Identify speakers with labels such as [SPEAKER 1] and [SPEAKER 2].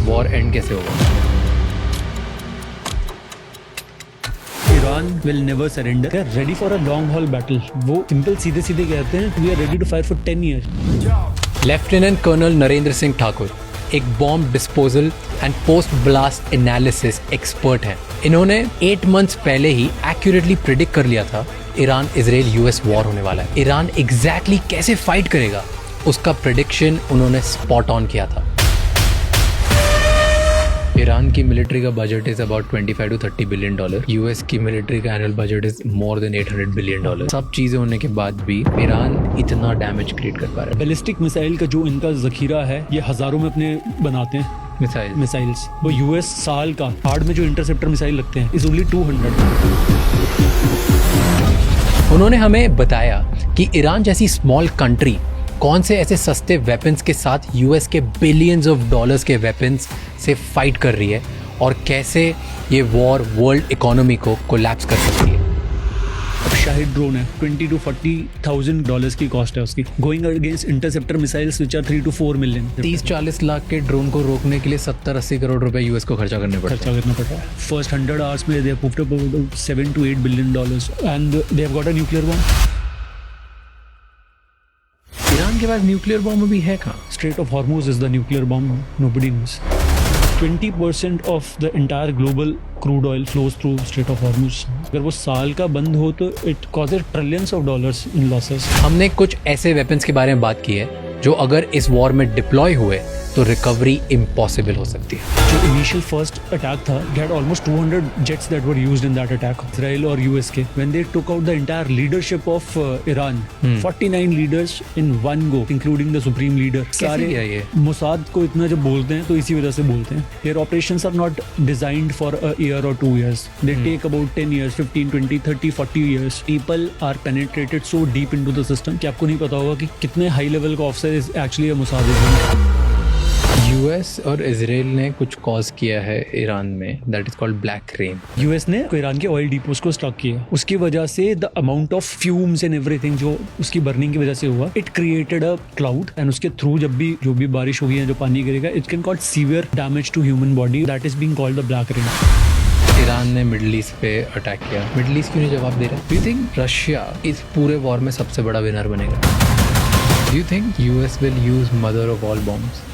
[SPEAKER 1] War and कैसे होगा?
[SPEAKER 2] Iran will never surrender. They are ready for a long haul battle. वो simple सीधे सीधे कहते हैं we are ready to fight for 10 years.
[SPEAKER 1] Lieutenant colonel Narendra Singh Thakur एक bomb disposal and post blast analysis expert हैं। इन्होंने 8 मंथ्स पहले ही एक्यूरेटली प्रिडिक्ट कर लिया था ईरान इजराइल यूएस वॉर होने वाला है। ईरान एग्जैक्टली कैसे फाइट करेगा उसका प्रिडिक्शन उन्होंने स्पॉट ऑन किया था। ईरान की मिलिट्री का budget is about 25 to 30 billion dollar. US की मिलिट्री का annual budget is more than 800 billion dollar. सब चीजें होने के बाद भी ईरान इतना डैमेज क्रिएट कर पा रहा है।
[SPEAKER 2] बैलिस्टिक मिसाइल का जो इनका जखीरा है ये हजारों में अपने बनाते हैं मिसाइल्स। वो यूएस साल का हार्ड में जो इंटरसेप्टर मिसाइल लगते हैं इज ओनली 200।
[SPEAKER 1] उन्होंने हमें बताया कि ईरान जैसी स्मॉल कंट्री कौन से ऐसे सस्ते वेपन्स के साथ यूएस के बिलियंस ऑफ डॉलर्स के वेपन्स से फाइट कर रही है और कैसे ये वॉर वर्ल्ड इकोनॉमी को कोलैप्स कर सकती है।
[SPEAKER 2] अब शाहिद ड्रोन है 20 to 40,000 डॉलर्स की कॉस्ट है उसकी, going against interceptor missiles which are 3 to 4 million.
[SPEAKER 1] 30-40 lakh के ड्रोन को रोकने के लिए 70-80 करोड़ रुपए यूएस को खर्चा करना पड़ता है।
[SPEAKER 2] फर्स्ट 100 आवर्स में they have put up 7 to 8 billion dollars and they have got a nuclear bomb.
[SPEAKER 1] Iran के पास न्यूक्लियर बॉम्ब भी है कहाँ?
[SPEAKER 2] Strait of Hormuz is the nuclear bomb. Nobody knows. 20% of the entire global crude oil flows through Strait of Hormuz. अगर वो साल का बंद हो तो it causes trillions of dollars in losses.
[SPEAKER 1] हमने कुछ ऐसे वेपन्स के बारे में बात की है जो अगर इस वॉर में डिप्लॉय हुए तो रिकवरी इम्पॉसिबल हो सकती है।
[SPEAKER 2] जो इनिशियल फर्स्ट अटैक था, they had almost 200 jets that were used in that attack. Israel और US के, when they took out the entire leadership of Iran, 49 leaders in one go, including the supreme leader.
[SPEAKER 1] कैसे किया ये?
[SPEAKER 2] Mossad को इतना जब बोलते हैं तो इसी वजह से बोलते हैं। Their operations are not designed for a year or 2 years. They take about 10 years, 15, 20, 30, 40 years. People are penetrated so deep into the system कि आपको नहीं पता होगा कि कितने हाई लेवल का officer is actually a Mossad.
[SPEAKER 1] US और Israel ने कुछ कॉज किया है ईरान में, that is called black rain.
[SPEAKER 2] US ने ईरान के ऑयल डिपोज को स्टॉक किया, उसकी वजह से the amount of fumes and everything जो उसकी बर्निंग की वजह से हुआ, it created a cloud and उसके थ्रू जब भी जो भी बारिश होगी या जो पानी गिरेगा, it can cause severe damage to human body, that is being called the black rain.
[SPEAKER 1] Iran ने मिडिल ईस्ट पे अटैक किया। मिडिल ईस्ट क्यों नहीं जवाब दे रहा? डू यू थिंक रशिया इस पूरे वॉर में सबसे बड़ा विनर बनेगा? Do you think US will use mother of all bombs?